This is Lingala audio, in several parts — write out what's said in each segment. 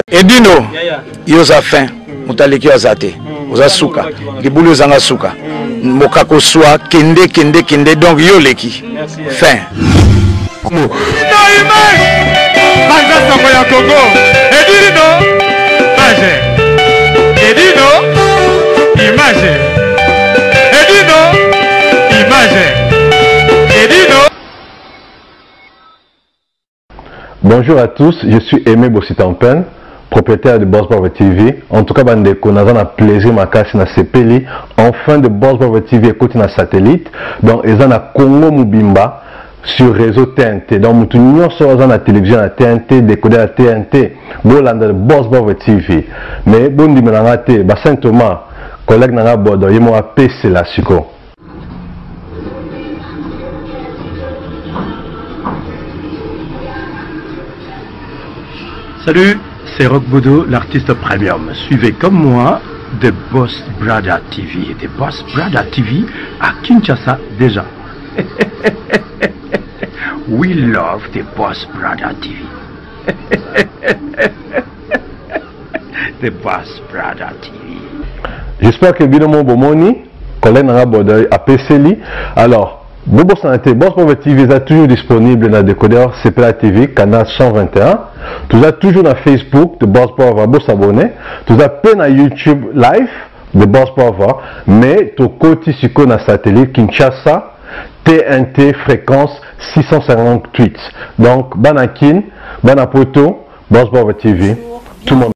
Edino, yoza fin, mutaleki azate, oza suka, libulu zanga suka, mokako swa, kende, donc yo leki, fin. Bonjour à tous, je suis Aimé Bossitampen, propriétaire de Boss Brother TV. En tout cas, on a un plaisir ma casse na CPLI. Enfin de Boss Brother TV écoute na satellite. Donc ils ont na Congo Mubimba sur réseau TNT. Donc nous sommes dans la télévision à TNT, décoder à TNT. Bolanda de Boss Brother TV. Mais bon di menangate, ba Saint Thomas, collègue nanga bodo, yemo a PC la siko. Salut, c'est Rock Bodo, l'artiste premium. Suivez comme moi The Boss Brother TV. The Boss Brother TV à Kinshasa déjà. We love The Boss Brother TV. The Boss Brother TV. J'espère que évidemment Bomoni, collègue nanga bodo a PCLI. Alors, Bobo Santé, Boss Brother TV est toujours disponible dans le décodeur CPLA TV, canal 121. Tu as toujours dans Facebook de Boss Brother, vous s'abonner. Tu as peine à YouTube live de Boss Brother, mais tu côté sur le satellite Kinshasa, TNT fréquence 658. Donc, Banakin, Banapoto, Boss Brother TV, tout le monde.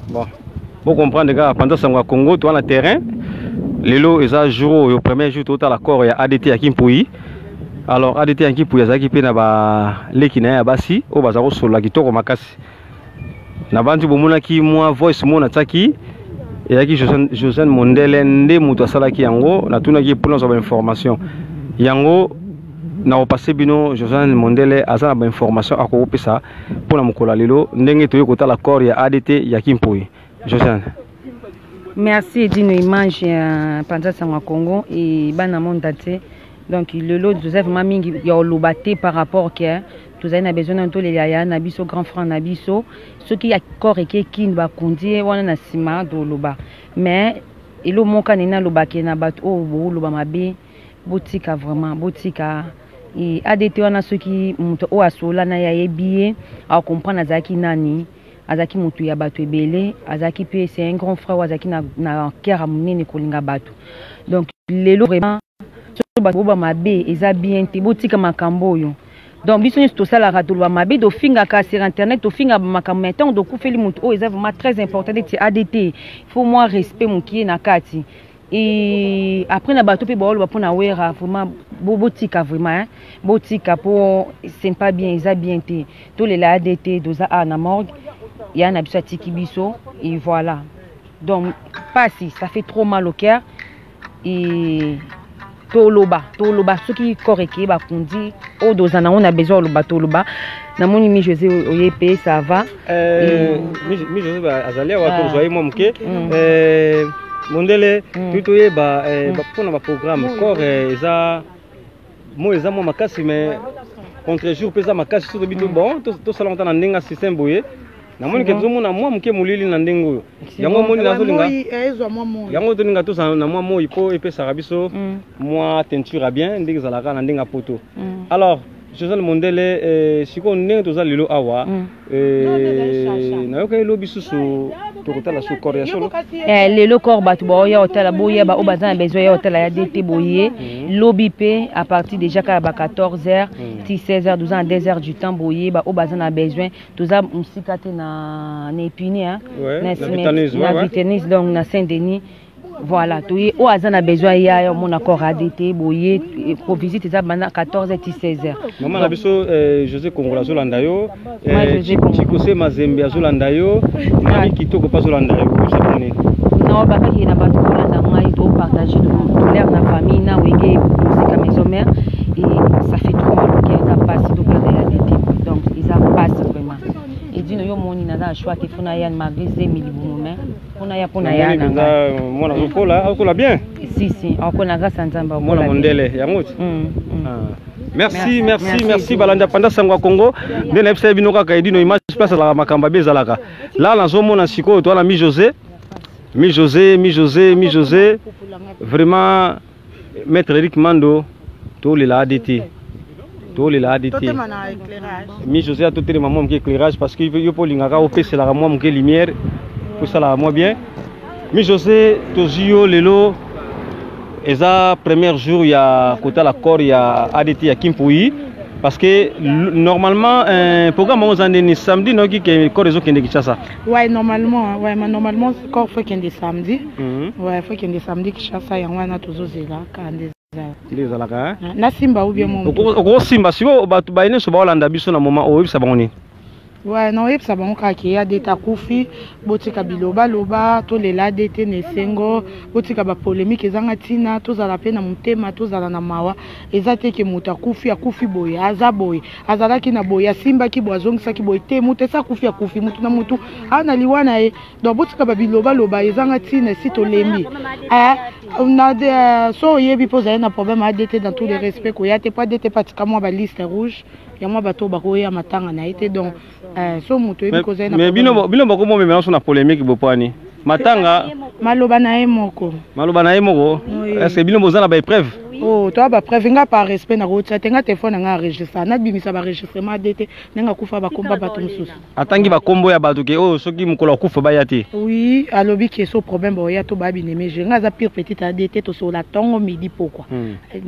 Bon, vous comprenez, les gars, pendant ce Congo, tu as le terrain. Lelo eza jour au premier jour total accord ya ADT ya Kimpui. Alors ADT ya Kimpui azaki pe na ba leki na ya basi o bazako sola kitoko makasi. Na bantu bomona ki moi voice mona tsaki ezaki Josène Mondele nde mutu asalaki yango na tuna ki pour ba information. Yango na opasser bino Josène Mondele azana ba information akopesa pour na mukola lelo ndenge toyo kotala accord ya ADT ya Kimpui. Josène. Merci Edino Image pendant ce Congo et bana montate. Donc le lot Joseph Mamingi ya olobaté par rapport que tous a besoin de les yaya na biso grand frère na biso ce qui a corps et qui va conduire wana na sima do loba. Mais elo monka nena lobake na bat o bo loba mabe botika vraiment botika et ADT wana ceux qui muto o asola na ya yebié à comprendre azaki nani. Azaki mutu ya bato ebele azaki pe c'est un grand frère azaki na kera munene kolinga bato donc lelo vraiment so bato ba mabe eza bien te botika makambo yo donc biso ni to sala rato ba mabe do finga ka sur internet to finga makambo maintenant do kufeli mutu o eza vraiment très important de ADT il faut moi respect mukie na kati et après na bato pe ba lo pona wera vraiment botika vraiment botika pour c'est pas bien eza bien te to le la ADT doza na morgue. Il y a un abus à Tikibiso et voilà. Donc, pas si, ça fait trop mal au cœur. Et Toloba, ce qui est correct, bah, qu'on dit, oh, dozana, on a besoin de Toloba. Na mon ami José Oyep, ça va. Mi José Azalia, ou à toi, moi, mouké. Mondele, tout est bah, pour notre programme. Corps, ça, moi, ça, moi, ma casse, mais contre jour, pesa ma casse, tout le bito bon, tout ça longtemps, on a un système boyé. Na moni kezo mona mwa mke mulili na ndengo yango moni nazolinga yango toninga to na mwa mo ipo epesa biso mwa teinture bien ndenge zalaka na ndenga poto. Alors Josène Mondele siko ndenge to zalilo awa na yoka elo bisusu to kotala su corps ya solo lelo corps batu boya hôtel boya ba obazana besoin ya hôtel ya DT boye lobby pe à partir déjà ka ba 14h 16h 12h 2h du temps boye ba obazana besoin to za musikate na épini hein na Vitenis donc na Saint-Denis. Voilà, tu es au hasard besoin ya mon accord ADT boye pour visiter ça pendant 14h 16h. Maman na biso José Kongola Zolandayo Chikose Mazembe Zolandayo mami kitoko pas Zolandayo ça connaît. Non ba ki na ba to Zolanda ngai to partager de l'air na famille na wege musique à maison mère et ça fait trop mal au cœur ça passe donc la ADT donc ils en passent vraiment. Et dit yo moni na da choix te funa ya magazine milibumo mais funa ya pona ya na mona zokola akola bien si on connaît grâce à Nzamba mona Mondele ya ngoti Merci balanda panda sangwa Congo de na FCB binoka ka edino image place la makamba bezalaka là na zomo na siko to na mi José vraiment maître Eric Mando to le la ADT mi José a tout les mamans qui éclairage parce que yo pour lingaka au PC la moi qui lumière pour ça la moi bien mi José to jio lelo eza premier jour il y a côté l'accord il y a ADT ya Kimpoui parce que normalement un programme on a samedi non qui corps réseau qui est Kinshasa. Ouais normalement corps faut qu'il y ait samedi. Ouais faut qu'il y ait samedi Kinshasa ya wana tozozela kande les alaka na simba ou bien mon au simba si batu baine so ba Holanda biso na moment o bisa bangoni. Ouais non yep ça bango ka ki ADT kufi botika biloba loba to le la ADT ne sengo botika ba polémique ezanga tina to zala pe na mutema to zala na mawa ezate ke muta kufi akufi boye azaboye azalaki na boye simba ki boazongisa ki boye te muta sa kufi akufi mutu na mutu ana liwana e do botika ba biloba loba ezanga tina si to lembi on a des so yebi pose un problème ADT dans tous les respects ko ya te pas ADT pratiquement ba liste rouge ya moi bato bako ya matanga na été donc so mutu yebi cause na mais bino bako mo maintenant sur na polémique bopani matanga maloba na ye moko est-ce que bino bozana ba épreuve oh toi ba preuve nga par respect na route tenga téléphone nga enregistré na bimisa ba enregistrement ADT nga kufa ba komba bato mususu atangi ba kombo ya bato ke oh soki mukolo kufa ba yati oui alobi ke so problème ba ya to ba bineme je nga za pire petite ADT to so la tongo midi pourquoi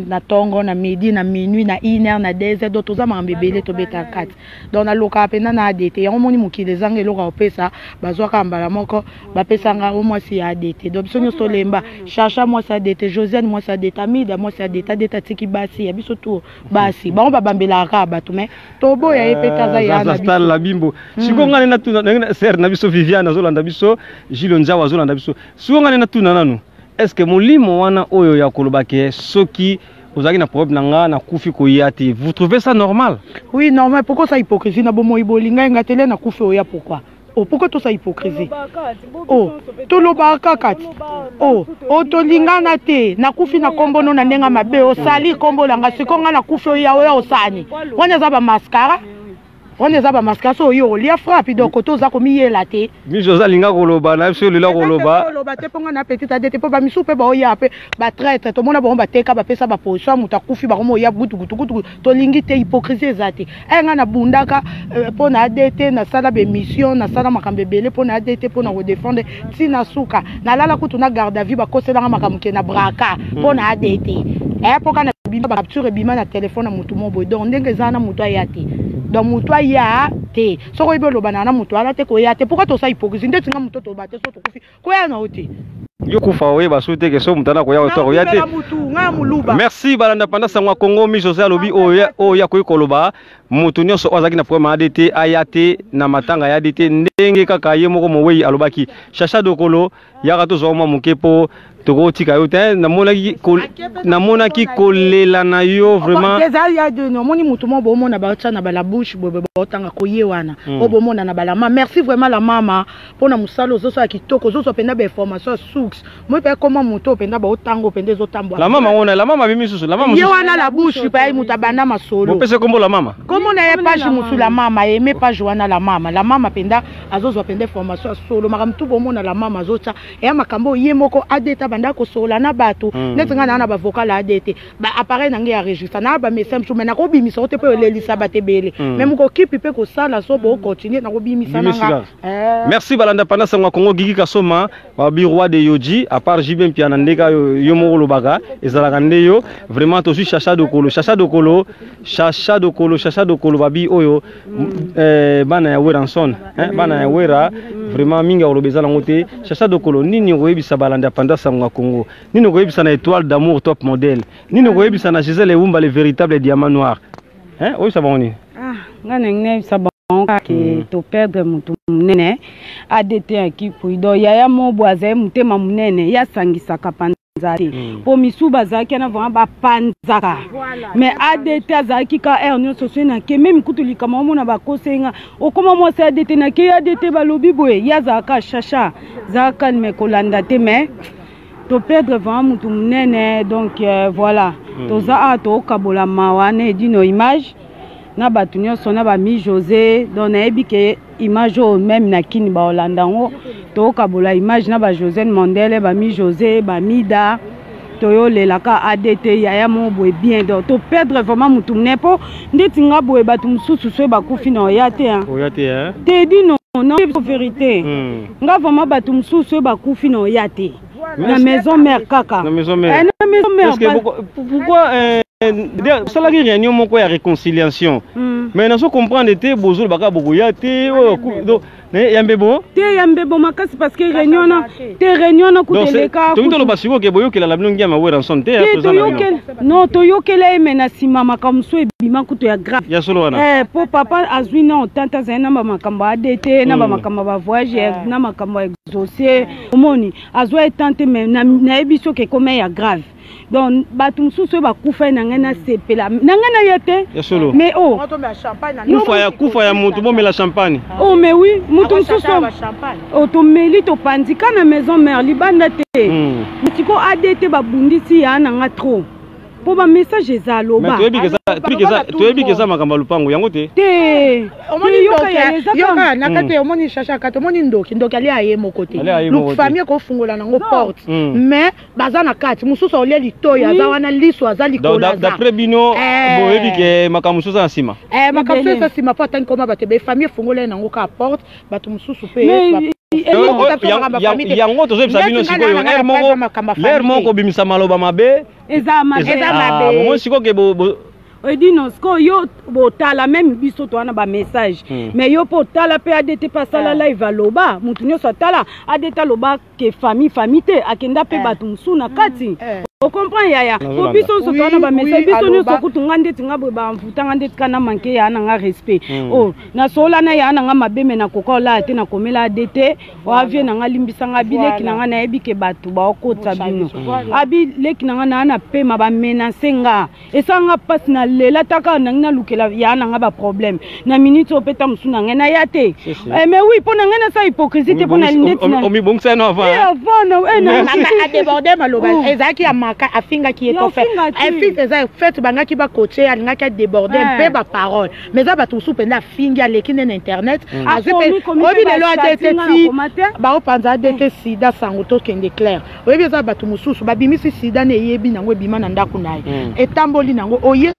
na tongo na midi na minuit na 1h na 2h do to za mambebele to beta 4 donc na loka pena na ADT ya omoni mukile zanga loka opesa bazwa kambala moko ba pesa nga o moi si ADT donc sonyo so lemba chacha moi sa ADT Josiane moi sa ADT Amida moi d'état tiki basi ya biso to basi ba on ba bambela ka bato mais tobo ya epeta za ya na biso la bimbo sikonga na tuna ser na biso Viviane azolanda biso Gilles Nzawa azolanda biso sikonga na tuna nanu est-ce que molimo wana oyo ya kolobake soki ozaki na problème nanga na kufi ko yati vous trouvez ça normal? Oui normal pourquoi ça hypocrisie na bomo ibolinga ngatele na kufi oya pourquoi? Oh, pourquoi tout ça hypocrisie? Oh, tout le bakakati. Oh, to lingana te na kufi na kombo no na ndenga mabe o sali kombo langa sikonga na kufi ya oya osani. Wana za ba mascara. Wana za ba mascara so yo lia frappe donc to za komi yela te. Mi Josa linga koloba na biso lela koloba. Koloba te ponga na petite ADT po ba misupe ba oya pe ba traite to mona ba teka ba pesa ba position muta kufi ba komo ya gutu to lingi te hypocrisie zate. Nga na bundaka po na ADT na sala be mission na sala makambe bele po na ADT po na ko défendre tina suka na lala kutu na garde à vue ba kosela makamuke na braka po na ADT. Po kana bima ba capture bima na téléphone na mutu mo boy donc ndenge zana mutu ayate. Donc mutu ya te soko ibelo banana mutu ala te ko ya te pourquoi to sa hypocrisie ndeti nga mutu to ba te so to kufi ko ya na ote yo kufa we ba soute ke so mutana ko ya oto ya te merci balanda panda sangwa Congo mi José alobi o ya ko koloba mutu nyonso ozaki na problème ADT ayate na matanga ya ADT ndenge kaka ye moko moweyi alobaki chacha dokolo ya ka to zo mo mukepo toko tika yo te na monaki kolela na yo vraiment déjà ya de no moni mutu mo bo mona ba tsa na ba la bouche bo tanga ko ye wana o bo mona na ba la mama merci vraiment la mama pona musalo zo so kitoko zo so penda ba information source moi pe comment mutu penda ba otango pende zo tambo la mama bimi susu la mama ye wana la bouche pa muta bana masolo bo pese kombo la mama comment na ye page musu la mama aimé page wana la mama penda azozo penda information solo makamtu bo mona la mama zo tsa e makambo ye moko adeta banda ko sola na bato netinga na ba vocal ADT ba appareil nangi ya registre na ba message na ko bimisa ote pe lelisa batebele même ko kipi pe ko sala so bo continuer na ko bimisa nanga merci balanda panda sangwa Congo Gigi Kasoma ba biroi de Yoji à part Jibem piana ndeka yo mo lobaga ezala ndeyo vraiment to chacha dokolo babi oyo bana ya Weranson bana ya Wera vraiment minga olobeza la ngote chacha dokolo nini oyebisa balanda panda sangwa Congo nini oyebisa na étoile d'amour top modèle nini oyebisa na Gisèle Eumba le véritable diamant noir oyo saboni ngana ngne sabon ke to perdre mutu munene ADT equipe ido ya mo boaze mutema munene ya sangisa kapanzati po misuba zaki na vanga ba panzaka mais ADT azaki ka erno sosena ke même kutulika mona ba kosenga okoma mo sa ADT na ke ADT ba lobi boye ya zaka chacha zaka me kolanda te mais to perdre vraiment mutu munene donc voilà toza to kabola mawane dino image na batu nyonso na ba mi José donc nayebi ke image o même na kini ba Holandango to kabola image na ba José Mondele ba mi José ba Mida toyo lelaka ADT yaya mo boye bien donc to perdre vraiment mutu munene po ndeti nga boye batu mususu so ba kufi na oyate hein te di non vérité nga vraiment batu mususu ba kufi na oyate la maison mère kaka la maison mère parce que pourquoi ça la réunion moko ya réconciliation mais na so comprendre te bozol baka bokoya te donc yambebo te yambebo makasi parce que réunion na kuteleka to ngito lo basiko ke boyo ke la bino ngama we ransom te non to yokela mena sima makamso ebima kuto ya grave ya solo wana po papa azwi non tanta zena ba makambo ADT na ba makambo ba voyage na makambo exaucé omoni azwa tante mais na ebiso ke comme ya grave donc batu mususu bakufa na ngana sepela na ngana yete mais oh kufa ya mutu bomela champagne oh mais oui mutu mususu oh to meli to pandika na maison mère libanda te mutiko ADT babundisi ya na nga trop po ba message ezaloba toyebi keza makambo lupango yango te omoni yoka nakate omoni chacha kate omoni ndoki ali aye mokote donc famille ko fungola nango porte mais baza na kati mususu olia litoya za wana liso aza likola d'après bino boyebi ke makambo mususu na sima makambo mususu na sima po tangi koma batebe famille fungola nango ka porte batu mususu pe yango tozobisa bino sikoyo l'air moko bimisa maloba mabe eza mabe mo sikoke edino sko yo botala même biso to wana ba message mais yo po tala pe ADT pasala live aloba mutu nyonso tala ADT aloba ke famille te akenda pe batu musuna kati o comprend yaya po biso so to wana ba message biso nyonso kutunga ndeti ngabo ba mvutanga ndeti kana manke ya na nga respect oh na sola na ya na nga mabeme na kokola te na komela ADT o avie na nga limbisa nga bileki na nga na yebi ke batu ba okota bino abi leki na nga na pe ma ba menacer nga esanga passe na lela taka na lukela ya na nga ba problème na minute opeta musuna nga na yate mais oui pona nga na sa hypocrisie te pona ndeti na omi bongsa no avant na a déborder maloba ezaki amaka afinga ki eto fait efite eza fait bangaki ba coacher alingaki a déborder pe ba parole mais za batu soupe na fingi alekine na internet azepe obi lelo ADT ba opanza ADT sida sango to kende clair obi za batu mususu babimisi sida ne yebi nango ebima na ndako naye etamboli nango oye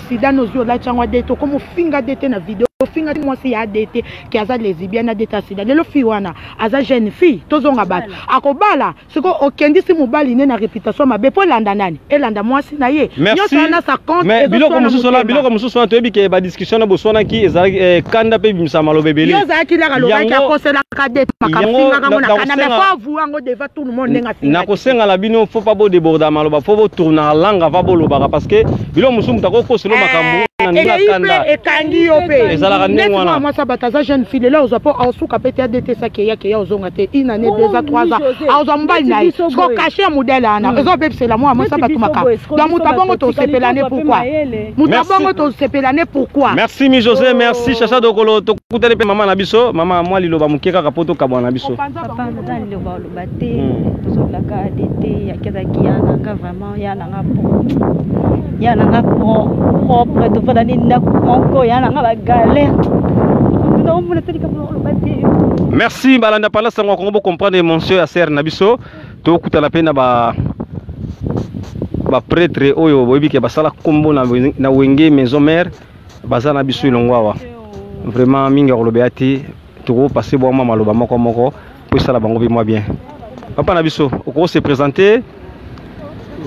sida nozio la changwa deto comme finga dete na vidéo finga moi si ADT qui aza lesbienne ADT sida lelo fi wana aza jeune fille tozonga bat akobala siko okendisi mobali ne na réputation mabe po landa nani elanda moi si na ye merci na sa compte mais biloko mususu na toyebi ke ba discussion na boswana ki eza kanda pe bimisa malobe bele yo za ki la loba ki akosela ka dete makafinga ka mona kana mais faut avouer ngo devant tout le monde nga finga na kosenga la bino faut pas bo déborder maloba faut bo tourner la langue va bo loba parce que biloko mususu mutako koselo makambo na ndila kanda ekangi yo pe ezala ndenge wana moi ça bataza jeune fille là ozo po osuka pete ADT ça ke ya ozonga te une année 2 ans 3 ans ozo mbali na ko cacher modèle ana ozo bepse la moi ça batumaka donc mutabongo to sepelane pourquoi mutabongo to sepelane pourquoi merci mi José merci chacha dokolo to kutele pe mama na biso mama moi liloba mukeka kapoto kabwa na biso papa dans liloba lobate tozo la ka ADT ya kezaki yana ka vraiment yana nga propre to fana ni ndako yana nga ba galère. Merci balanda pala sango ko comprendre monsieur Aser Nabiso to kuta la pena ba prêtre oyo boyebi ke basala kombo na wenge maison mère bazana biso ilongwawa vraiment minga ko lobeati to passer bo mama loba moko po sala bango bi moi bien papa Nabiso ko se présenter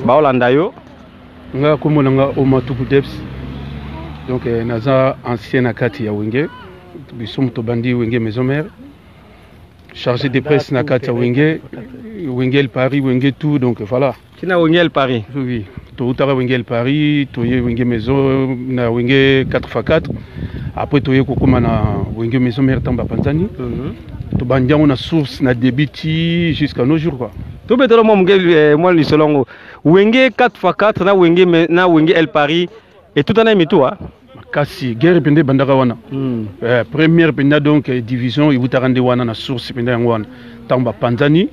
ba olanda yo nga kombo nga Omatuku Debs donc naza ancien akati ya wenge biso moto bandi wenge maison mère chargé de presse na kati ya wenge el Paris wenge tout donc voilà kina wenge el Paris oui to utara wenge el Paris to ye wenge maison na wenge 4x4 après to ye kokoma na wenge maison mère tamba panzani to bandiango na source na débiti jusqu'à nos jours quoi to betolo mo ngel mo lisolongo wenge 4x4 na wenge el Paris et tout en aimé toi kasi guerre pende bandaka wana première penda donc division ibutarande wana na source penda yango wana tamba panzani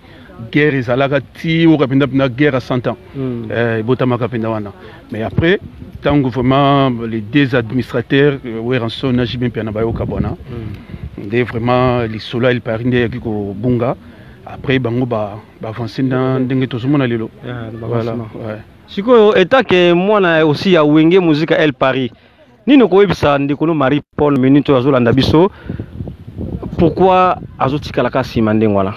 guerre ezalaka ti oka penda penda guerre à 100 ans botamaka penda wana mais après tango vraiment les deux administrateurs weranso na jibin pena bayoka bona nde vraiment lisolo il parinde ya kiko bunga après bango ba avancer dans ndenge tozomona lelo voilà ouais sikoyo etake mwana aussi ya wenge musique El Paris nino koyebisa ndikolo Marie Paul Minito azolanda biso pourquoi azotika la kasi mandeng wala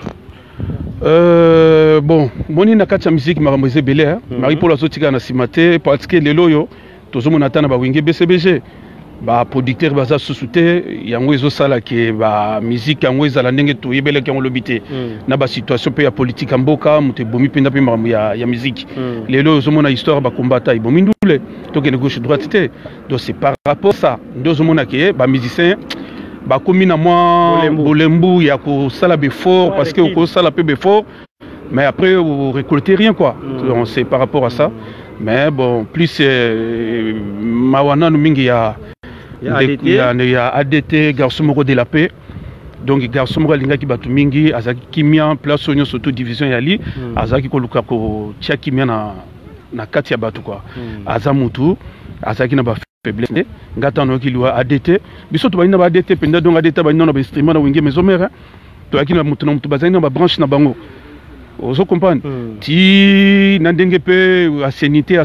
bon moni na kati ya musique makambo ezebele Marie Paul azotika na simate parce que lelo yo tozomona tana ba wenge BCBG ba producteur baza susute yango ezosala ke ba musique yango ezala ndenge toyebele ke ngolobite na ba situation pe ya politique mboka muté bomi penda pe makambo ya musique lelo ozomona histoire ba combattre ibomi ndule to ke gauche droite te donc c'est par rapport ça ndozomona ke ba musicien ba komi na moi bolembu ya ko sala befort parce que ko sala pe befort mais après vous récoltez rien quoi donc c'est par rapport à ça mais bon plus mawana no mingi ya ADT garçon moko de la paix donc garçon moko linga ki batu mingi azaki kimia place onyo surtout division yali azaki ko luka ko tia kimia na kati ya batu quoi azamutu azaki na ba faiblesse ngata no ki lwa ADT biso to balina ba ADT penda donc ADT balina na ba streamer na wenge maison mère to akina mutu na mutu bazali na ba branche na bango ozo comprendre ti na ndenge pe asénité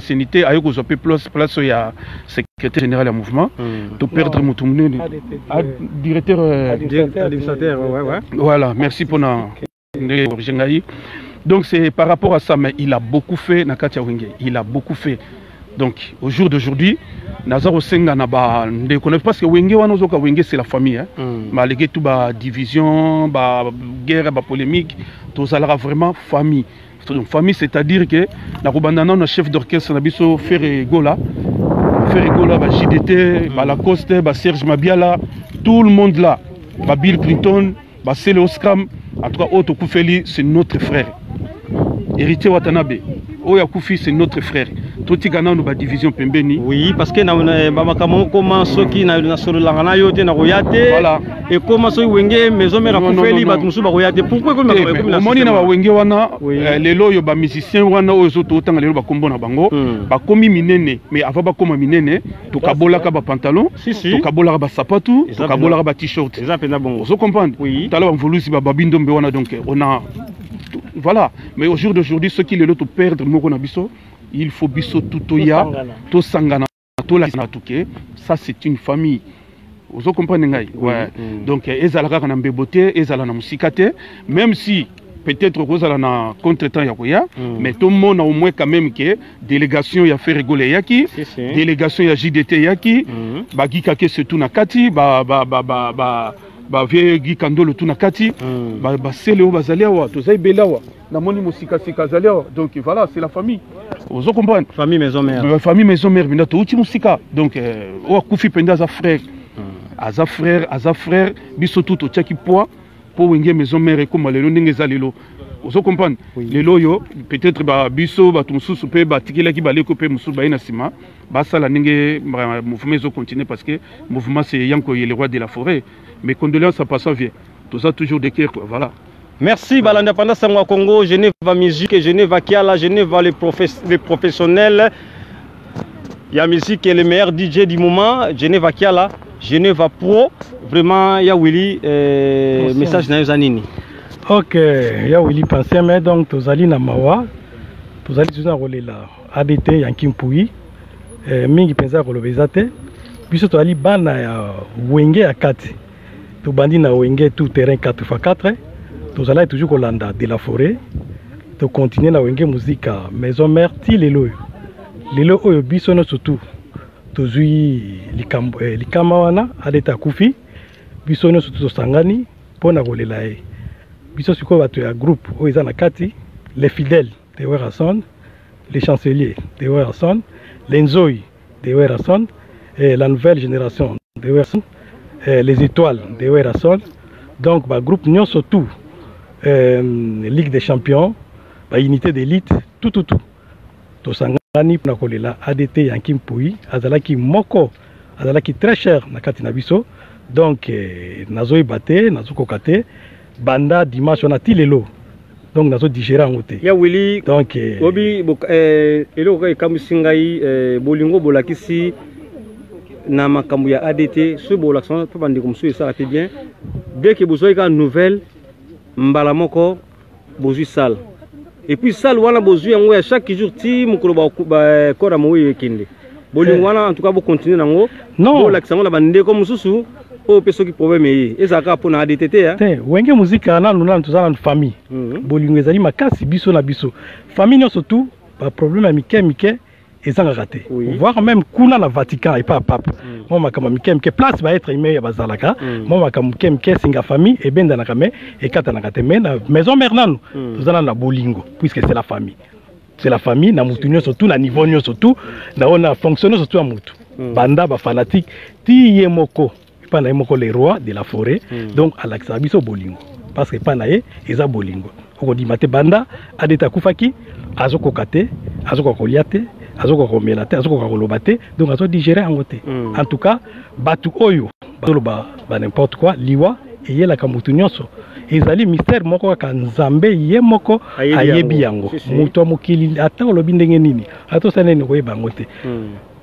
ayo ko zo pe place ya secrétaire général du mouvement to perdre mutu directeur administrateur ouais voilà merci pour na donc c'est par rapport à ça mais il a beaucoup fait na katia wenge il a beaucoup fait donc au jour d'aujourd'hui Nazaro Senga na ba ne connaît parce que wenge wana zoka wenge c'est la famille hein malgré tout ba division ba guerre ba polémique tout ça là vraiment famille donc famille c'est-à-dire que na kubandana na chef d'orchestre na biso Ferre Gola ba JDT ba Lacoste ba Serge Mabiala tout le monde là ba Bill Clinton ba Sele Oscram en tout cas Otto Koufeli c'est notre frère héritier Watanabe Oya Koufi c'est notre frère Toti Gana no ba division pembeni oui parce que na makambo comment soki na solo langana yote na royate voilà et comment so wenge maison mère Koufeli ba musu ba royate pourquoi comme na moni na ba wenge wana lelo yo ba musicien wana ozo to tanga lelo ba kombo na bango ba komi minene mais avant ba koma minene to kabola ka ba pantalon to kabola ba sapatu to kabola ba t-shirt exemple na bongo ozo comprendre tala ba mvolusi ba babindombe wana donc on a voilà mais au jour d'aujourd'hui ceux qui le to perdre moko na biso il faut biso tutoya to sangana to la natuke ça c'est une famille vous comprenez ngai ouais donc ezalaka na mbebote ezala na musikate même si peut-être kozala na contre-temps ya koya mais tout le monde au moins quand même que délégation ya Ferre Gola yaki délégation ya JDT yaki ba gikake surtout na kati ba vie Guy Kandolo tout na kati ba sele o bazali wa to zai belawa na moni musika sika zali donc voilà c'est la famille vous comprenez famille maison mère bina to uti musika donc o kufi penda za frère aza frère biso tout tchaki poids pour wenge maison mère comme lelo ndenge za lelo vous comprenez lelo yo peut-être ba biso ba tumususu pe ba tikela ki baleko pe musu ba ina sima ba sala ndenge mouvement zo continuer parce que mouvement c'est yanko le roi de la forêt. Mes condoléances à passant vient. Tout ça toujours de cœur, voilà. Merci à l'indépendance au Congo, Genève musique, Genève Kiala, Genève les professionnels. Il y a musique et le meilleur DJ du moment, Genève Kiala, Genève Pro. Vraiment, il y a Willy, message dans les années. Ok, il y a Willy pensé, mais donc, tu allez na Mawa, tu allez tout enrôler là. ADT, Yankim Pouyi, Mingi Penza Kolobezate, puis tu allez bana Wenge à 4. Tu bandi na Wenge tout terrain 4x4. Tu allez toujours Kolanda de la forêt. Tu continues na Wenge musique maison mère ti lelo. Lelo oyo bisono surtout. Tu zui likama wana adeta kufi. Bisono surtout sangani pona kolela e. Biso siko batu ya groupe oyo na kati les fidèles de Werason, les chanceliers de Werason, les Nzoi de Werason et la nouvelle génération de Werason. Les étoiles de Werason, donc le groupe Nyon surtout Ligue des champions, unité d'élite, tout. To sangani na kolela ADT Yankim Pouyi, azalaki moko, azalaki très cher na kati na biso, donc nazo ibate, nazo kokate, banda dimanche on a tilelo, donc nazo digérer en côté ya Willy donc obi eloko ekamusingai bolingo bolakisi na makambo ya ADT ce bolakisa pe bandi comme ça te bien dès que besoin ka nouvelle mbala moko bozui sale et puis sale wana bozui yango ya chaque jour ti mukolo ba kora moyo kende bolingo wana en tout cas bo continuer nango non bolakisa ngo la bande comme mususu o peso ki problème yi ezaka pona ADT ya te wenge muzika na nuna tuzala na famille bolingo ezali makasi biso na biso famille surtout pas problème à mike ezanga raté voir même kuna na Vatican et pas pape moi makama mike place va être aimé ya bazalaka moi makama mike singa famille et benda na kame et kata na kate na maison mère nanu tuzala na bolingo puisque c'est la famille na mutunyo surtout na niveau nyo surtout na on fonctionner surtout à mutu banda ba fanatique ti yemoko pas na yemoko les rois de la forêt donc à l'axabiso bolingo parce que pas na ye eza bolingo ko di mate banda adeta kufaki azoko kate azoko koliate azoko komelate azoko kolobate donc azo digérer en côté en tout cas batu oyo ba n'importe quoi liwa et yela kamutu nyonso ezali mystère moko ka nzambe ye moko ayebi yango muto mokili ata olobi ndenge nini ato sanene ko yeba ngote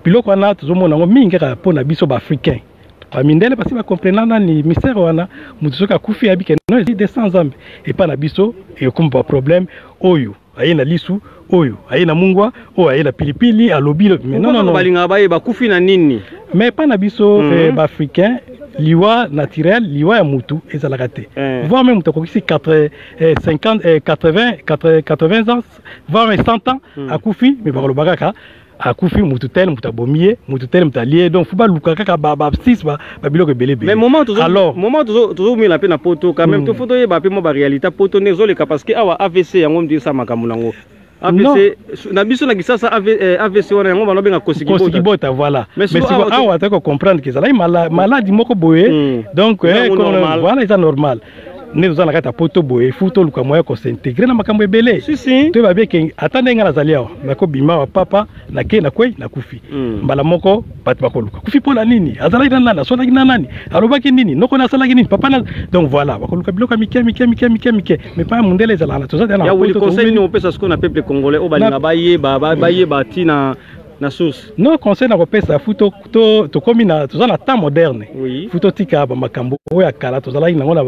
biloko wana tozomona ngo mingi ka pona biso ba africain pa mindele parce que comprendre ni mystère wana mutu soka kufi abike no des sans nzambe et pas na biso et comme pas problème oyo ayena lisu oyo ayena mungwa oyo ayena pilipili alobi mais non balinga baye bakufi na nini mais pas na biso ba africain liwa naturel liwa ya mutu ezalaka te voire même tokokisi 80 ans voire 100 ans akufi mais bakolobaka ka akufi mutu tel mutu abomie mutu tel mutu alie donc faut pas luka kaka ba 6 ba biloko belé mais moment toujours mis la peine na poto quand même to photo ye ba pe mo ba réalité poto nezo le parce que awa AVC yango mdi sa makamu nango AVC na biso na kisasa AVC wana yango balobi nga kosikibota voilà mais si awa ta ko comprendre que ça la maladie moko boye donc voilà c'est normal nous allons la poto boye futo luka moya ko s'intégrer na makambo ebele si to ba bien que attendre nga nazali awa na ko bima wa papa na ke na kwei na kufi mbala moko bat ba ko luka kufi pola nini azala ina nana so na nani alobaki nini noko na sala nini papa na donc voilà ba ko luka biloko mike mais pas mundele ezala na to za na ya wili conseil ni opesa ce qu'on a peuple congolais o balinga baye ba tina na source non conseil na kopesa futo to komi na tozana temps moderne futo tika ba makambo oya kala tozala ina ngona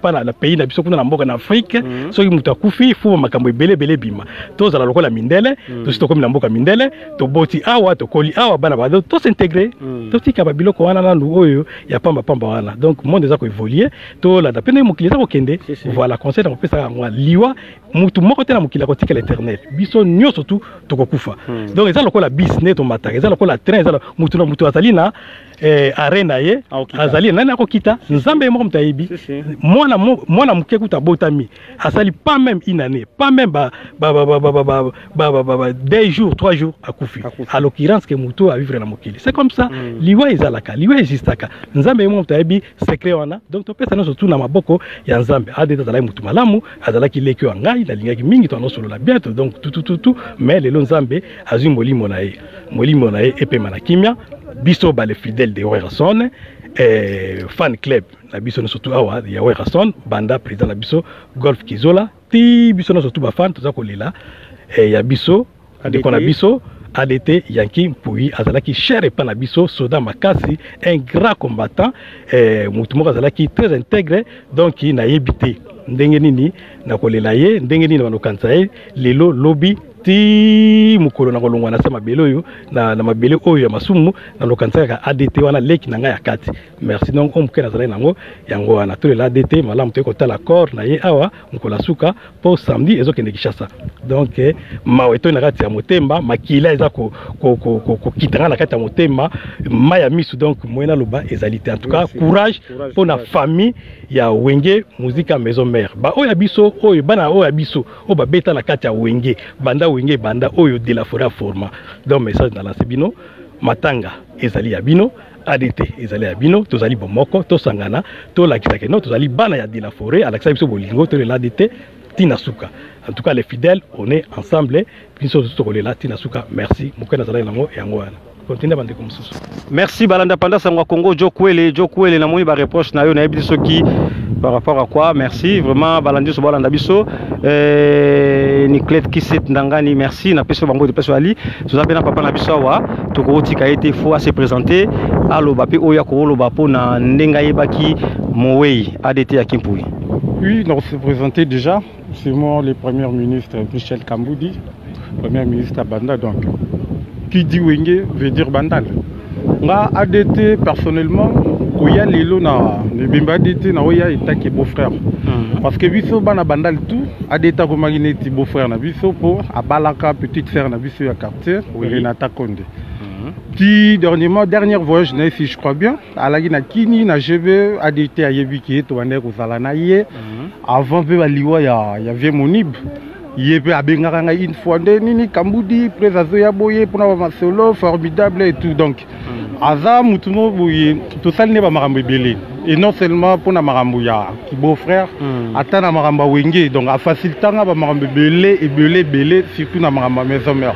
pa na pays na biso kuna na mboka na Afrique soki mutu akufi fu makambo ebele bima tozala lokola mindele to komi na mboka mindele to boti awa to koli awa bana ba to s'intégrer to tika ba biloko wana na oyo ya pamba wana donc monde eza ko évoluer to la dapena mokili eza ko kende voilà conseil na kopesa ngwa liwa mutu moko te na mokili ko tika l'éternel biso nyo surtout to kokufa donc eza lokola business to mataka eza lokola train eza mutu azali na arena ye azali nani akokita nzambe moko mutayibi mwana muke kuta botami asali pas même une année pas même 2 jours 3 jours akufi à l'occurrence que mutu a vivre na mokili c'est comme ça liwa ezalaka liwa existaka nzambe moko mutayibi secret wana donc to pesa no surtout na maboko ya nzambe adeta azali mutu malamu azalaki leki wa ngai nalingaki mingi to anosolola bien donc tout mais lelo nzambe azwi molimo na ye epema na kimia biso ba les fidèles de Werason fan club na biso surtout awa ya Werason banda président na biso Golf Kizola ti biso surtout ba fan toza kolela ya biso de kona biso ADT Yanki Mpui azalaki cher et na biso soda makasi un grand combattant mutu moko azalaki très intégré donc na yebité ndenge nini na kolela ye ndenge nini banokanza ye lelo lobby ti mukolo na kolongwa na sama belo yo na mabele oyo ya masumu na lokanza ka ADT wana leki na nga ya kati merci donc on mukena zala nango yango wana to la ADT malamu to ko tala corps na ye awa mukola suka pour samedi ezokende Kishasa donc maweto na kati ya motemba makila eza ko kitanga na kati ya motemba maya misu donc moyena loba ezalité en tout cas courage pour la famille ya Wenge Muzika Maison Mère ba oya biso oyo bana oya biso o ba beta na kati ya Wenge banda Wenge banda oyo de la forêt forma donc message dans la sebino matanga ezali ya bino ADT ezali ya bino tozali bomoko to sangana to lakisa ke no tozali bana ya de la forêt alakisa biso bolingo to l'ADT tina suka en tout cas les fidèles on est ensemble biso to kolela tina suka merci mukena zala nango yango wana continue bande comme ça merci balanda panda sangwa Congo Jokwele na moni ba reproche na yo na yebi soki Par rapport à quoi? Merci. Vraiment, Balandi Sobola Ndabiso. Niclette Kisset Ndangani, merci. Na peso bango de peso ali. Tout ça, bien papa Nabiso wa. Toko tika été faux à se présenter. Allo Bapé Oya Koro Bapo na Ndengaye Baki Mowei ADT à Kimpui. Oui, on s'est présenté déjà. C'est moi le Premier ministre Michel Kamboudi, Premier ministre à Banda. Donc, qui dit Wenge veut dire Bandal. Nga ADT personnellement, Kouya Lilo na Bimba ADT na Oya Itaki beau-frère. Parce que biso bana Bandal tout, ADT ko magineti beau-frère na biso pour Abalaka petite sœur na biso ya quartier, Renata Konde. Qui dernier voyage si je crois bien, à la Guinée Kini na GV ADT à Yebiki to ande ko zalana ye. Avant pe baliwa ya vie monib. Yebe abenganga une fois nini Kamboudi présazo ya boye pour na solo formidable et tout donc. Aza mutumo boye to salne ba marambo belé et non seulement pour na marambo ya ki beau-frère atana maramba wenge donc a facilitanga ba marambo belé et belé surtout na maramba maison mère.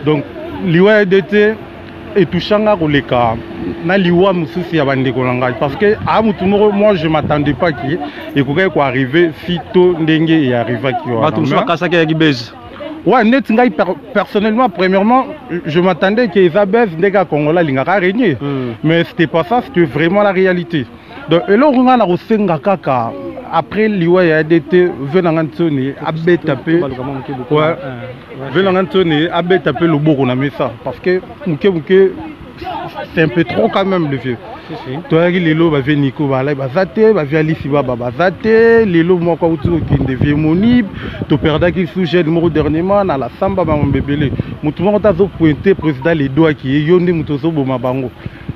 Donc liwa ADT et touchanga koleka na liwa mususi ya bandeko nanga parce que a mutumo moi je m'attendais pas qu'il et ko arriver si tôt ndenge et arriva qui wa tout kasa ki base. Ouais, net ngai personnellement premièrement je m'attendais que Isabelle ndega Kongola lingaka régner mais c'était pas ça, c'était vraiment la réalité. Donc et là on a rosenga kaka après liwa ya ADT venangantoni abetape ouais venangantoni abetape le boko na mesa parce que muke c'est un peu trop quand même le vieux. Toi qui lelo va venir Nico va bazate va via lisiba bazate lelo moi quoi autour qui devient monib to perda qui sujet numéro dernièrement na la samba ba mbebele mutu mo ta zo pointer président les doigts qui yonde mutu zo boma bango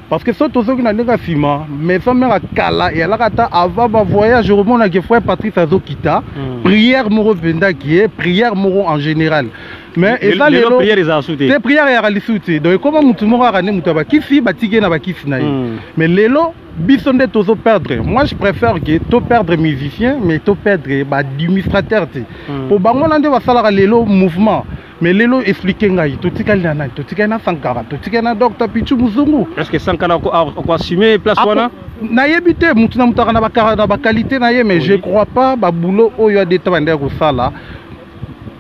parce que surtout ceux qui n'ont pas fima mais ça m'a kala et là avant ma voyage je remonte à frère Patrice Azokita prière moro venda qui est prière moro en général. Mais et ça les prières les a sauté. Ces prières y a les donc comment mutu moro a ramené mutu ba kisi batige na ba kisi na mais lelo bisonde tozo perdre. Moi je préfère que to perdre musicien mais to perdre ba administrateur pour bango nande ba sala lelo mouvement. Mais lelo expliquer ngai totikali na totikali na Sankara totikali na Dr Pichu Muzungu. Est-ce que Sankara ko assumer place wana na yebite mutu na mutaka na ba qualité na ye mais je crois pas ba boulot oyo a détendre ko sala.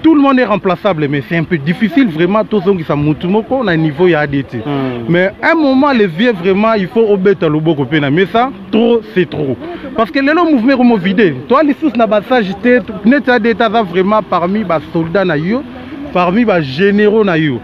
Tout le monde est remplaçable mais c'est un peu difficile vraiment tous ceux qui sont mutumoko na niveau ya ADT. Mais à un moment les vieux vraiment il faut obéter le boko pena mais ça trop c'est trop. Parce que le mouvement comme vidé. Toi les sous na basage net ADT vraiment parmi ba soldats na yo parmi les généraux na yo.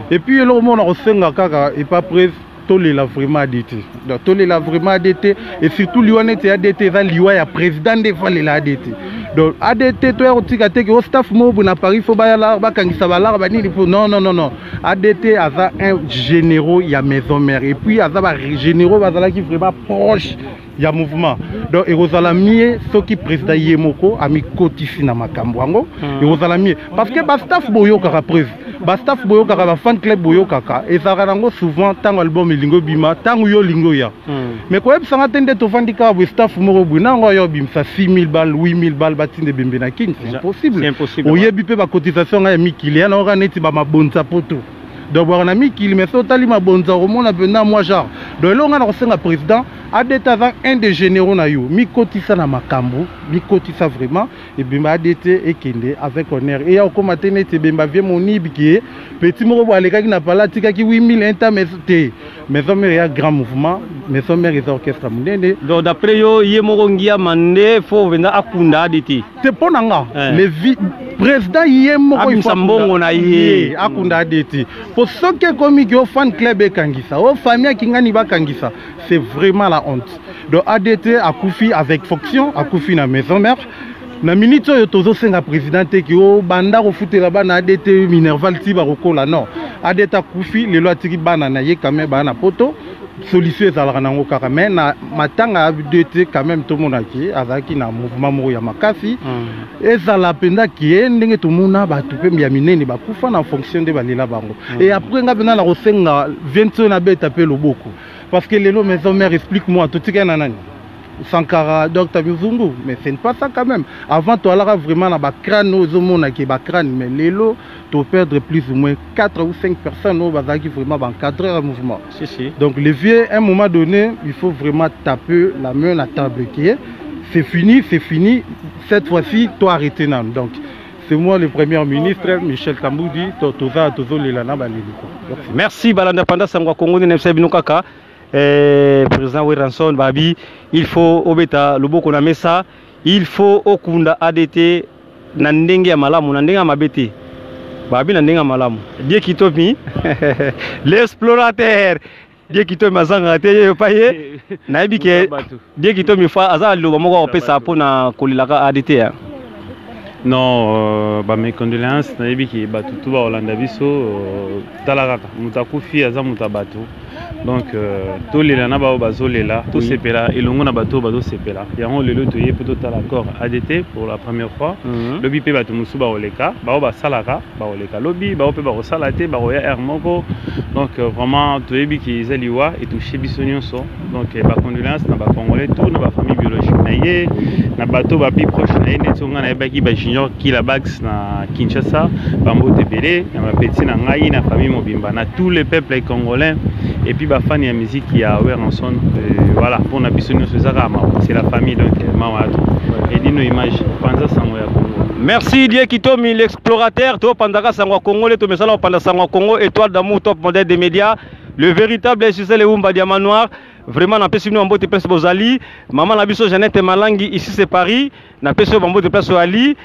Et puis le monde on resenga kaka et pas prêt tolela vraiment ADT. Donc tolela vraiment ADT et surtout l'UNT ADT va liwa ya président de la ADT. Donc ADT toi otikate que au staff mo na Paris faut ba la ba kangisa ba la ba ni non ADT ava un généraux ya maison mère et puis ava ba généraux bazala qui vraiment proche ya mouvement. Donc et ozala mieux ceux qui président yemoko ami kotisi na makambo ngo et ozala mieux parce que ba staff boyo kaka preuve ba staff boyo kaka ba fan club boyo kaka et ça rango souvent tant album lingo bima tant yo lingo ya mais ko eb sanga tende to fandika bo staff moko bu nango yo bim ça 6000 balles 8000 balles batinde bembe na kin c'est impossible. C'est impossible. Oyebi pe ba cotisation ya mikili ya na organiti ba mabonza poto donc on a mis qu'il me fait tali ma bonza au monde pendant moi genre donc là on a reçu un président ADT avant un des généraux na yo mi kotisa na makambo mi kotisa vraiment et bimba ADT et kende avec honneur et ya ko matene te bimba vie monibi qui petit moko bo aleka ki na pala tika ki 8000 inta mais ça mais grand mouvement mais ça mais orchestre munene donc d'après yo yemoko ngia mande faut venir akunda ADT c'est pour nanga les président yemoko il faut mbongo na ye akunda ADT pour ceux qui comme qui au fan club e kangisa au famille qui ngani ba kangisa c'est vraiment la honte. Donc ADT a Koufi avec fonction, a Koufi na maison mère. Na minute yo tozo senga président qui o banda ko fouté là-bas na ADT Minerval ti ba kola non. ADT a Koufi les lois tiki bana na ye quand même bana poto. Solution ezalaka nango kaka mais na matanga ADT quand même tout monde aki azaki na mouvement moko ya makasi. Ezala penda ki ndenge tout monde ba tupe ya minene ba kufa na fonction de balela bango. Et après nga pena na kosenga 20 na beta pe loboko. Parce que les lots maison mère explique-moi tout ce qu'il y a nanani. Sankara, Dr Muzungu, mais c'est pas ça quand même. Avant toi là vraiment na ba crâne aux hommes qui ba crâne mais les lots tu perdre plus ou moins 4 ou 5 personnes au bazar qui vraiment encadrer un mouvement. Si. Donc les vieux à un moment donné, il faut vraiment taper la main à la table qui est c'est fini, cette fois-ci, toi arrêtez nan. Donc, c'est moi le Premier ministre, Michel Tamboudi, Tozo Lelana Baliliko. Merci, Balanda Sangwa Congo, Binokaka, président Wiranson, Babi, il faut, Obeta, Lobo Konamesa, il faut Okunda ADT, Nandenge Malamu, Nandenga Mabete. Babi Nandenga Malamu. Dieu qui t'a mis, l'explorateur. Dieu qui t'a mis mazanga te paye naibi ke Dieu qui t'a mis fa azali lo bamoko opesa pona kolilaka ADT. Non, mes condoléances naibi ki batu tout ba Olanda biso talaraka mutakufi aza mutabatu. Donc tous les lana ba bazolela tout sepela elongo na bato bazo sepela. Yango lelo toye poto l'accord ADT pour la première fois. Lobi pe batu musu ba oleka, ba salaka, ba oleka lobi, ba pe ba salate, ba ya air moko. Donc vraiment toyebi ki ezaliwa et touché biso nyonso. Donc ba condoléances na ba congolais tout na ba famille biologique na ye, na bato ba bi proche na ye netonga na ba ki ba junior Kila Bags na Kinshasa, Bambo Tebele, na ma petit na ngai na famille Mobimba, na tous les peuples congolais et puis ba fan ya musique qui a Weranson, voilà pour na biso nyonso ezaka c'est la famille donc mawato. Et dino image panza sango ya Congo. Merci Dieu Kitomi l'explorateur, to pandaka sango Congo le to mesala panda sango Congo étoile d'amour top modèle des médias, le véritable Gisèle Eumba Diamant Noir. Vraiment, na pesi nous mbote place Bozali, maman na biso Jeannette Malangi ici c'est Paris, na pesi mbote place Ali.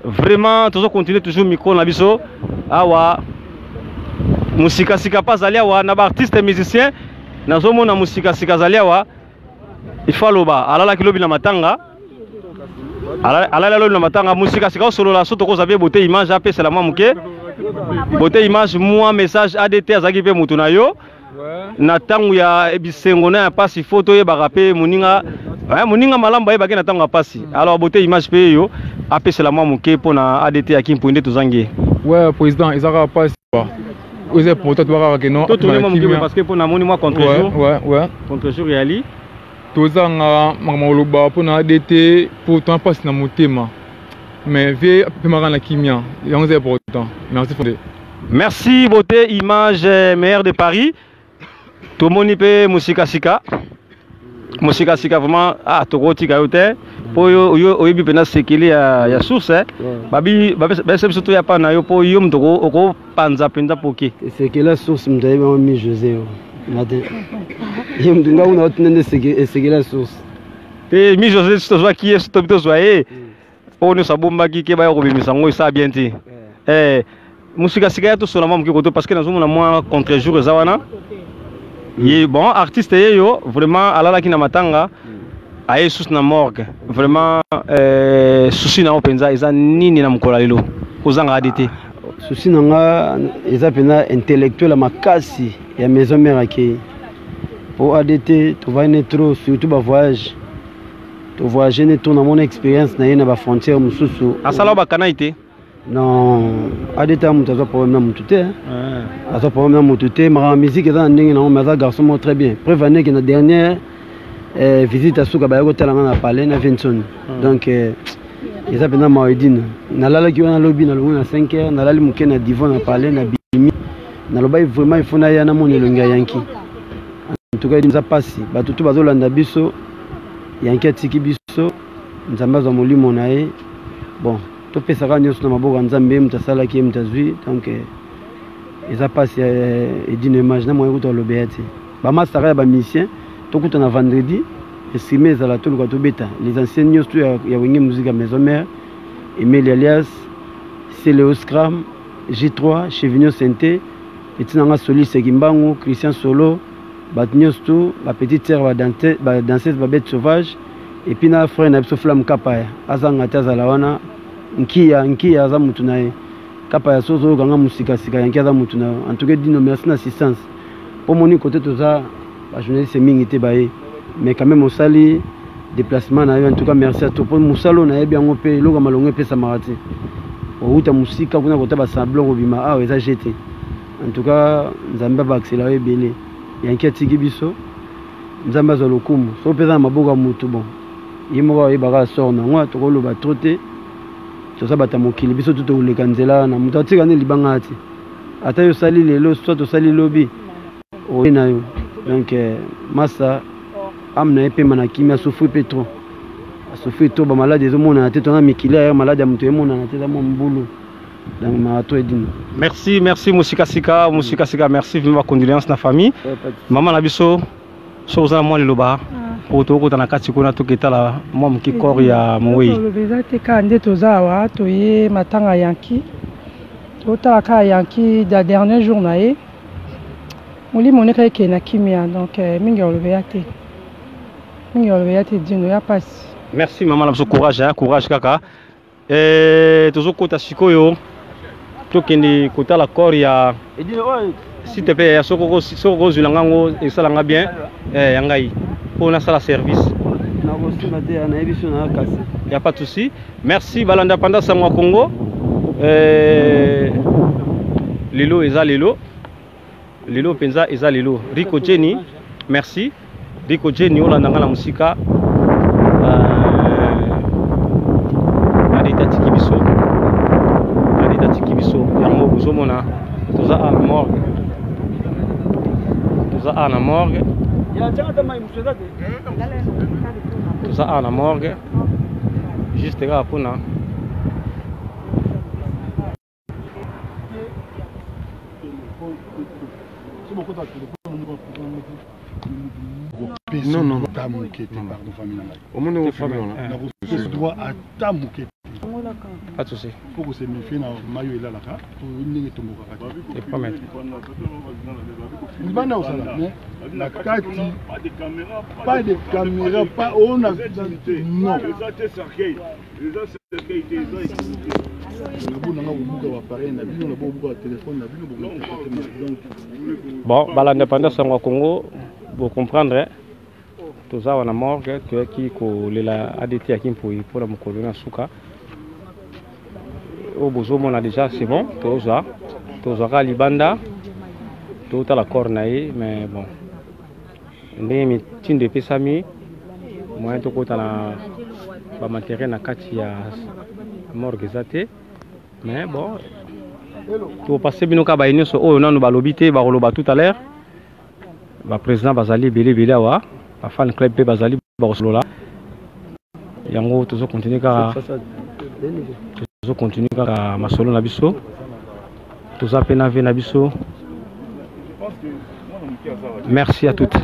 Vraiment, toujours continuer toujours micro na biso. Awa musika sika pas ali awa na ba artiste musicien na zomo na musika sika zali awa. Il faut loba alala kilobi na matanga. Alala lobi na matanga musika sika solo la soto ko zabie beauté image apé c'est la mamuke. Beauté image moi message ADT azaki pe mutu na yo. Na tangu ya ebisengo na pasi photo ye barape muninga muninga malamba ye bakena tangu pasi alors beauté image pe yo apé c'est la mamuke pour na ADT ya Kimpuinde tozangi ouais président ezaka pasi vous êtes pour toi que non tout le monde parce que pour na moni moi contre jour ouais contre jour yali tozanga mamoloba pour na ADT pour toi passe na motema mais vie pe marana kimia yango c'est important merci fondé merci beauté image maire de Paris. Tout le monde peut musika sika vraiment tokoti kayote po yo oyebi pena sekeli ya source babi surtout ya pa na yo po yo mtoko oko panza penda poke sekela source mtaye ba mi José mate yo mdinga una otnende sekela source te mi José tozwa ki est to tozwa po ne sabomba ki ke ba yo bimisa ngo isa bien ti musika sika ya to sona mamu ki koto parce que nazo mona moi contre jour zawana. Bon, artiste yo vraiment alala ki na matanga aye sous na morgue vraiment souci na openza eza nini na mkola lelo kozanga ADT souci nanga eza pena intellectuel makasi ya maison mère akei pour ADT to va ne trop surtout ba voyage to voyager ne tourna mon expérience na yena ba frontière mususu asala ba kanaite. Non, ADT a un problème dans mon tuté. A un problème dans mon tuté. Ma musique est dans un garçon très bien. Preuve année que la dernière visite à Souka Bayago tellement à parler na Vinson. Donc ils ont bien maudine. Na la qui on a lobby na le 5h, na la limuke na divan na parler na bimi. Na le bail vraiment il faut na ya na mon elonga yanki. En tout cas il nous a passé. Ba tout bazolanda biso. Yanki tiki biso. Nzamba za molimo nae. Bon. Tout fait ça quand na maboko nzambe mutasala ki mutazwi donc eza passe et d'une image na moyo to lobeti ba master ya ba musicien to kuta na vendredi estimé za la tout ko to beta les anciens news to ya wengi musique à maison mère Emile alias Célio Scram J3 chez Vigno Santé et tinanga Soli Segimbangu Christian Solo bat news to la petite sœur ba danseuse ba bête sauvage et puis na frère na Flam Kapaya azanga tazala wana nkia za mutu nae kapa ya sozo kanga musika sika yankia za mutu na en tout cas dino merci na assistance pour moni côté tout ça ba journaliste mingi te bae mais quand même on sali déplacement na yo en tout cas merci à tout pour musalo na yebi yango pe loka malongo pe samarati o uta musika kuna kota ba sablon obima eza jeté en tout cas nzamba ba accélérer belé yankia tiki biso nzamba za lokumu so peza maboka mutu bon yimo ba ba sort na ngwa to ko loba troté ça bata mokili biso tout oleka nzela na mutu atika ne libanga ati ata yo sali lelo soit to sali lobi o na yo donc massa amna epe mana kimia souffre petro Sophie to ba malade ezomona te tona mikila malade ya mutu emona te za mbulu donc marato edino. Merci Musika Sika merci vraiment condoléances na famille. Maman na biso so za moi le loba. Oto ko tana kati ko na to ketala moi mki corps ya moyi. Le bezate ka nde tozawa to ye matanga yanki. Tota ka yanki da dernier jour na ye. Moli moneka ke na kimia donc mingi le bezate. Mingi le bezate dino ya passe. Merci maman la courage kaka. Toujours kota sikoyo to kende kota la corps ya s'il te plaît soko zulangango et ça langa bien yangai pour na sala service. Y a pas de souci. Merci balanda panda samwa Congo. Lilo eza lilo penza eza lilo. Rico Jenny merci. Rico Jenny olanda na musika. Adita Tikibiso yango bozomona toza à la morgue juste là pour na non au moins on famille on droit à tamouké. Pas de souci. Faut que c'est mes filles dans maillot là là pour une tombe et pas mettre. Il va là aussi mais la carte pas de caméra pas on a non. Bon, l'indépendance au Congo, vous comprendrez. Tout ça on a morgue qui la ADT à Kimpui pour la Mokolona Souka. Au Bozomo on a déjà c'est bon, tout ça Libanda, tout à la cornaille, mais bon. Les meetings de Pesami, moi tout côté la matériel na kati ya morgue zate, mais bon. Tout passer binoka ba ino so o nanu ba lobité ba roloba tout à l'heure. Ba président bazali belé wa. La fan club pe bazali Barcelona yango toujours continuer ka masolo na biso toza pe na biso. Merci à toutes.